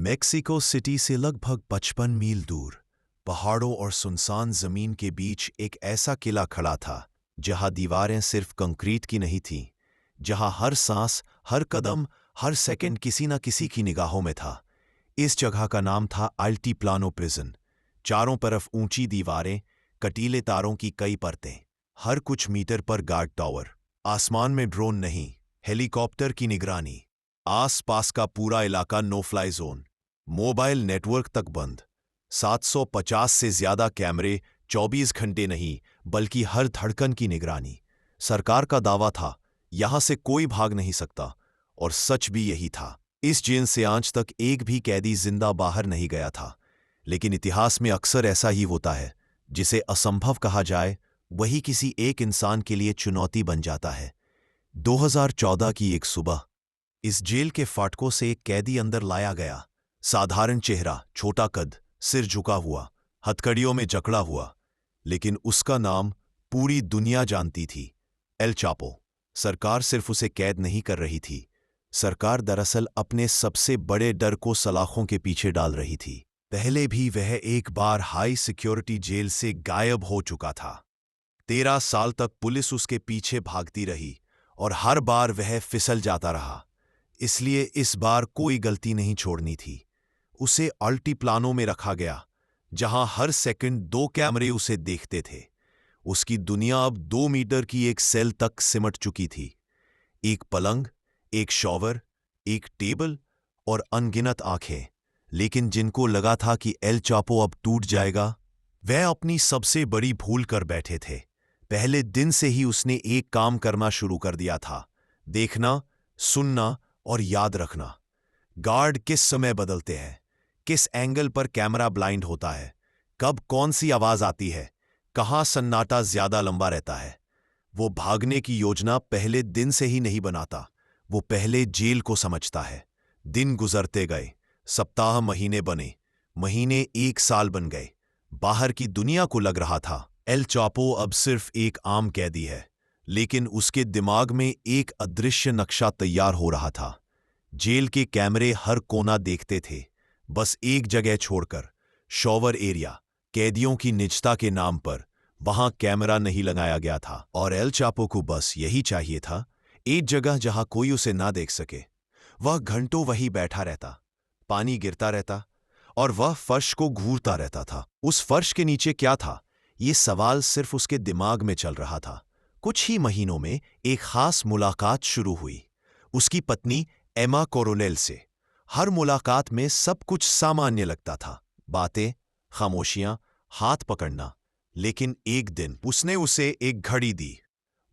Mexico city से लगभग 55 मील दूर पहाड़ों और सुनसान जमीन के बीच एक ऐसा किला खड़ा था जहां दीवारें सिर्फ कंक्रीट की नहीं थीं, जहां हर सांस, हर कदम, हर सेकंड किसी न किसी की निगाहों में था। इस जगह का नाम था अल्टीप्लानो प्रिजन। चारों तरफ ऊंची दीवारें, कटीले तारों की कई परतें, हर कुछ मीटर पर गार्ड टावर, आसमान में ड्रोन नहीं, हेलीकॉप्टर की निगरानी, आस पास का पूरा इलाका no fly zone, mobile network तक बंद, 750 से ज्यादा कैमरे, 24 घंटे नहीं बल्कि हर धड़कन की निगरानी। सरकार का दावा था यहां से कोई भाग नहीं सकता, और सच भी यही था। इस जेल से आज तक एक भी कैदी जिंदा बाहर नहीं गया था। लेकिन इतिहास में अक्सर ऐसा ही होता है, जिसे असंभव कहा जाए वही किसी एक इंसान के लिए चुनौती बन जाता है। 2014 की एक सुबह इस जेल के फाटकों से एक कैदी अंदर लाया गया। साधारण चेहरा, छोटा कद, सिर झुका हुआ, हथकड़ियों में जकड़ा हुआ, लेकिन उसका नाम पूरी दुनिया जानती थी, एल चापो। सरकार सिर्फ उसे कैद नहीं कर रही थी, सरकार दरअसल अपने सबसे बड़े डर को सलाखों के पीछे डाल रही थी। पहले भी वह एक बार हाई सिक्योरिटी जेल से गायब हो चुका था। 13 साल तक पुलिस उसके पीछे भागती रही और हर बार वह फिसल जाता रहा। इसलिए इस बार कोई गलती नहीं छोड़नी थी। उसे अल्टीप्लानो में रखा गया, जहां हर सेकंड 2 कैमरे उसे देखते थे। उसकी दुनिया अब 2 मीटर की एक सेल तक सिमट चुकी थी। एक पलंग, एक शॉवर, एक टेबल और अनगिनत आंखें। लेकिन जिनको लगा था कि एल चापो अब टूट जाएगा, वह अपनी सबसे बड़ी भूल कर बैठे थे। पहले दिन से ही उसने एक काम करना शुरू कर दिया था, देखना, सुनना और याद रखना। गार्ड किस समय बदलते हैं, किस एंगल पर कैमरा ब्लाइंड होता है, कब कौन सी आवाज आती है, कहां सन्नाटा ज्यादा लंबा रहता है। वो भागने की योजना पहले दिन से ही नहीं बनाता, वो पहले जेल को समझता है। दिन गुजरते गए, सप्ताह महीने बने, महीने 1 साल बन गए। बाहर की दुनिया को लग रहा था एल चापो अब सिर्फ एक आम कैदी है, लेकिन उसके दिमाग में एक अदृश्य नक्शा तैयार हो रहा था। जेल के कैमरे हर कोना देखते थे, बस एक जगह छोड़कर, शॉवर एरिया। कैदियों की निजता के नाम पर वहां कैमरा नहीं लगाया गया था, और एल चापो को बस यही चाहिए था, एक जगह जहां कोई उसे ना देख सके। वह घंटों वहीं बैठा रहता, पानी गिरता रहता और वह फर्श को घूरता रहता था। उस फर्श के नीचे क्या था, ये सवाल सिर्फ उसके दिमाग में चल रहा था। कुछ ही महीनों में एक खास मुलाकात शुरू हुई, उसकी पत्नी एमा कोरोनेल से। हर मुलाकात में सब कुछ सामान्य लगता था, बातें, खामोशियां, हाथ पकड़ना। लेकिन एक दिन उसने उसे एक घड़ी दी,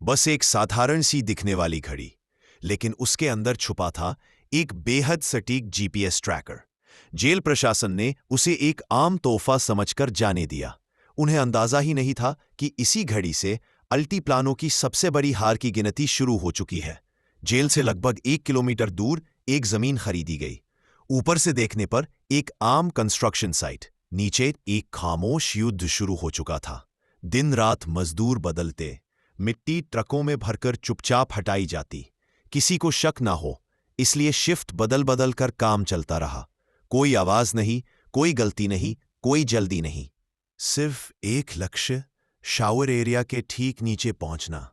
बस एक साधारण सी दिखने वाली घड़ी, लेकिन उसके अंदर छुपा था एक बेहद सटीक जीपीएस ट्रैकर। जेल प्रशासन ने उसे एक आम तोहफा समझकर जाने दिया। उन्हें अंदाजा ही नहीं था कि इसी घड़ी से अल्टीप्लानो की सबसे बड़ी हार की गिनती शुरू हो चुकी है। जेल से लगभग 1 किलोमीटर दूर एक जमीन खरीदी गई। ऊपर से देखने पर एक आम कंस्ट्रक्शन साइट, नीचे एक खामोश युद्ध शुरू हो चुका था। दिन रात मजदूर बदलते, मिट्टी ट्रकों में भरकर चुपचाप हटाई जाती। किसी को शक ना हो, इसलिए शिफ्ट बदल बदल कर काम चलता रहा। कोई आवाज नहीं, कोई गलती नहीं, कोई जल्दी नहीं, सिर्फ एक लक्ष्य, शावर एरिया के ठीक नीचे पहुंचना।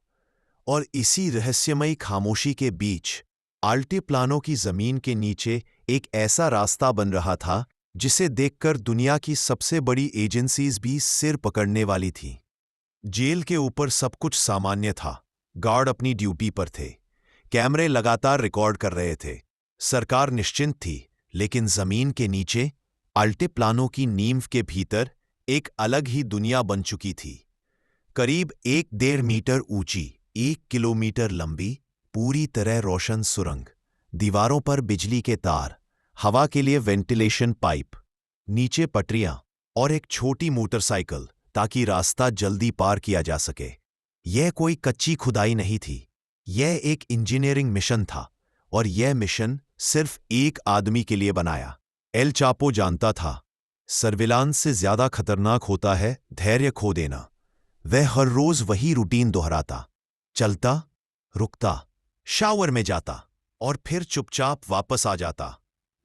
और इसी रहस्यमयी खामोशी के बीच अल्टीप्लानो की जमीन के नीचे एक ऐसा रास्ता बन रहा था जिसे देखकर दुनिया की सबसे बड़ी एजेंसीज भी सिर पकड़ने वाली थीं। जेल के ऊपर सब कुछ सामान्य था, गार्ड अपनी ड्यूटी पर थे, कैमरे लगातार रिकॉर्ड कर रहे थे, सरकार निश्चिंत थी। लेकिन जमीन के नीचे, अल्टीप्लानो की नींव के भीतर, एक अलग ही दुनिया बन चुकी थी। करीब 1.5 मीटर ऊंची, 1 किलोमीटर लंबी, पूरी तरह रोशन सुरंग। दीवारों पर बिजली के तार, हवा के लिए वेंटिलेशन पाइप, नीचे पटरियां और एक छोटी मोटरसाइकिल, ताकि रास्ता जल्दी पार किया जा सके। यह कोई कच्ची खुदाई नहीं थी, यह एक इंजीनियरिंग मिशन था, और यह मिशन सिर्फ एक आदमी के लिए बनाया। एल चापो जानता था, सर्विलांस से ज्यादा खतरनाक होता है धैर्य खो देना। वह हर रोज वही रूटीन दोहराता, चलता, रुकता, शावर में जाता और फिर चुपचाप वापस आ जाता।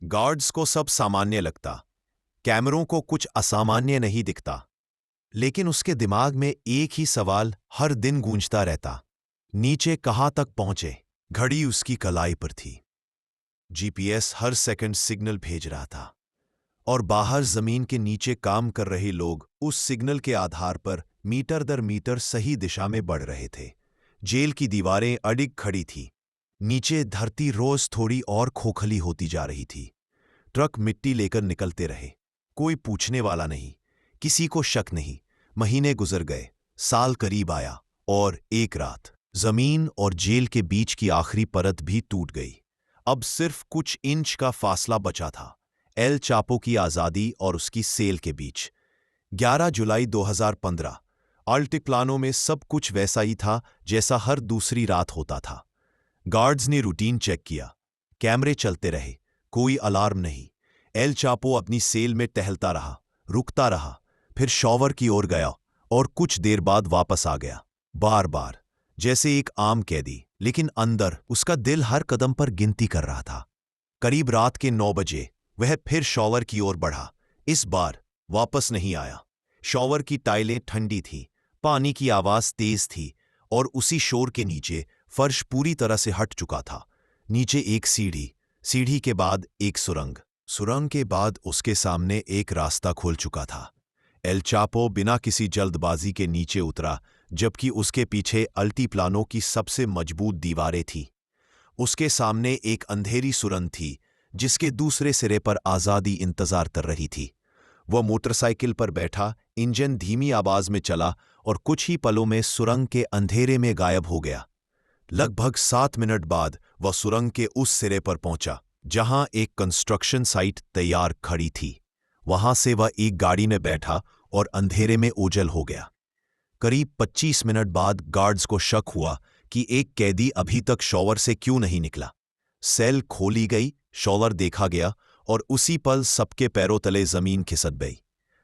गार्ड्स को सब सामान्य लगता, कैमरों को कुछ असामान्य नहीं दिखता, लेकिन उसके दिमाग में एक ही सवाल हर दिन गूंजता रहता, नीचे कहाँ तक पहुंचे। घड़ी उसकी कलाई पर थी, जीपीएस हर सेकंड सिग्नल भेज रहा था, और बाहर जमीन के नीचे काम कर रहे लोग उस सिग्नल के आधार पर मीटर दर मीटर सही दिशा में बढ़ रहे थे। जेल की दीवारें अडिग खड़ी थी, नीचे धरती रोज थोड़ी और खोखली होती जा रही थी। ट्रक मिट्टी लेकर निकलते रहे, कोई पूछने वाला नहीं, किसी को शक नहीं। महीने गुजर गए, साल करीब आया, और एक रात जमीन और जेल के बीच की आखिरी परत भी टूट गई। अब सिर्फ कुछ इंच का फासला बचा था, एल चापो की आजादी और उसकी सेल के बीच। 11 जुलाई 2015। अल्टिप्लानो में सब कुछ वैसा ही था जैसा हर दूसरी रात होता था। गार्ड्स ने रूटीन चेक किया, कैमरे चलते रहे, कोई अलार्म नहीं। एल चापो अपनी सेल में टहलता रहा, रुकता रहा, फिर शॉवर की ओर गया और कुछ देर बाद वापस आ गया, बार बार, जैसे एक आम कैदी, लेकिन अंदर उसका दिल हर कदम पर गिनती कर रहा था। करीब रात के 9 बजे वह फिर शॉवर की ओर बढ़ा, इस बार वापस नहीं आया। शॉवर की टाइलें ठंडी थीं, पानी की आवाज तेज थी, और उसी शोर के नीचे फर्श पूरी तरह से हट चुका था। नीचे एक सीढ़ी, सीढ़ी के बाद एक सुरंग, सुरंग के बाद उसके सामने एक रास्ता खुल चुका था। एल चापो बिना किसी जल्दबाजी के नीचे उतरा, जबकि उसके पीछे अल्टीप्लानो की सबसे मजबूत दीवारें थीं। उसके सामने एक अंधेरी सुरंग थी, जिसके दूसरे सिरे पर आजादी इंतजार कर रही थी। वह मोटरसाइकिल पर बैठा, इंजन धीमी आवाज में चला, और कुछ ही पलों में सुरंग के अंधेरे में गायब हो गया। लगभग 7 मिनट बाद वह सुरंग के उस सिरे पर पहुंचा, जहां एक कंस्ट्रक्शन साइट तैयार खड़ी थी। वहां से वह एक गाड़ी में बैठा और अंधेरे में ओझल हो गया। करीब 25 मिनट बाद गार्ड्स को शक हुआ कि एक कैदी अभी तक शॉवर से क्यों नहीं निकला। सेल खोली गई, शॉवर देखा गया, और उसी पल सबके पैरों तले जमीन खिसक गई।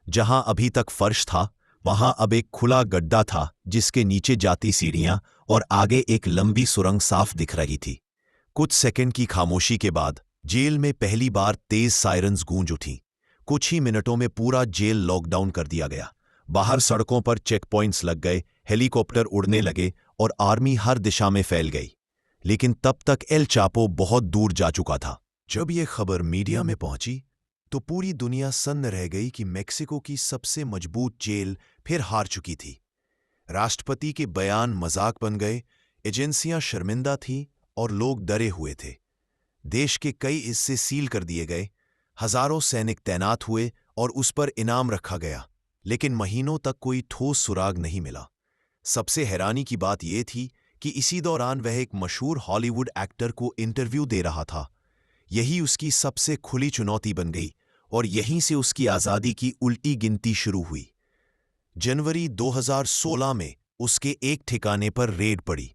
जहां अभी तक फर्श था, वहां अब एक खुला गड्ढा था, जिसके नीचे जाती सीढ़ियां और आगे एक लंबी सुरंग साफ दिख रही थी। कुछ सेकंड की खामोशी के बाद जेल में पहली बार तेज सायरन्स गूंज उठी। कुछ ही मिनटों में पूरा जेल लॉकडाउन कर दिया गया। बाहर सड़कों पर चेक पॉइंट्स लग गए, हेलीकॉप्टर उड़ने लगे, और आर्मी हर दिशा में फैल गई। लेकिन तब तक एल चापो बहुत दूर जा चुका था। जब यह खबर मीडिया में पहुंची, तो पूरी दुनिया सन्न रह गई कि मेक्सिको की सबसे मजबूत जेल फिर हार चुकी थी। राष्ट्रपति के बयान मजाक बन गए, एजेंसियां शर्मिंदा थीं, और लोग डरे हुए थे। देश के कई हिस्से सील कर दिए गए, हजारों सैनिक तैनात हुए, और उस पर इनाम रखा गया, लेकिन महीनों तक कोई ठोस सुराग नहीं मिला। सबसे हैरानी की बात यह थी कि इसी दौरान वह एक मशहूर हॉलीवुड एक्टर को इंटरव्यू दे रहा था। यही उसकी सबसे खुली चुनौती बन गई, और यहीं से उसकी आज़ादी की उल्टी गिनती शुरू हुई। जनवरी 2016 में उसके एक ठिकाने पर रेड पड़ी।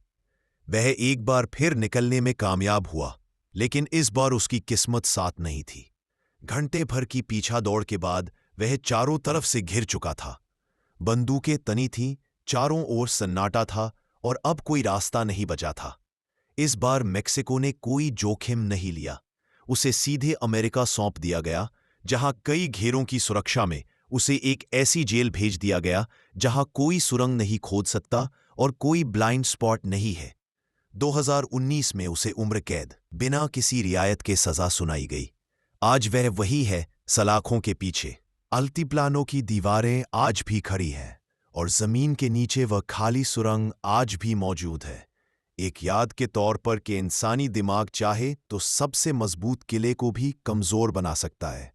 वह एक बार फिर निकलने में कामयाब हुआ, लेकिन इस बार उसकी किस्मत साथ नहीं थी। घंटे भर की पीछा दौड़ के बाद वह चारों तरफ से घिर चुका था। बंदूकें तनी थीं, चारों ओर सन्नाटा था, और अब कोई रास्ता नहीं बचा था। इस बार मेक्सिको ने कोई जोखिम नहीं लिया। उसे सीधे अमेरिका सौंप दिया गया, जहां कई घेरों की सुरक्षा में उसे एक ऐसी जेल भेज दिया गया जहां कोई सुरंग नहीं खोद सकता और कोई ब्लाइंड स्पॉट नहीं है। 2019 में उसे उम्र कैद बिना किसी रियायत के सजा सुनाई गई। आज वह वही है, सलाखों के पीछे। अल्टीप्लानो की दीवारें आज भी खड़ी हैं, और जमीन के नीचे वह खाली सुरंग आज भी मौजूद है, एक याद के तौर पर कि इंसानी दिमाग चाहे तो सबसे मजबूत किले को भी कमजोर बना सकता है।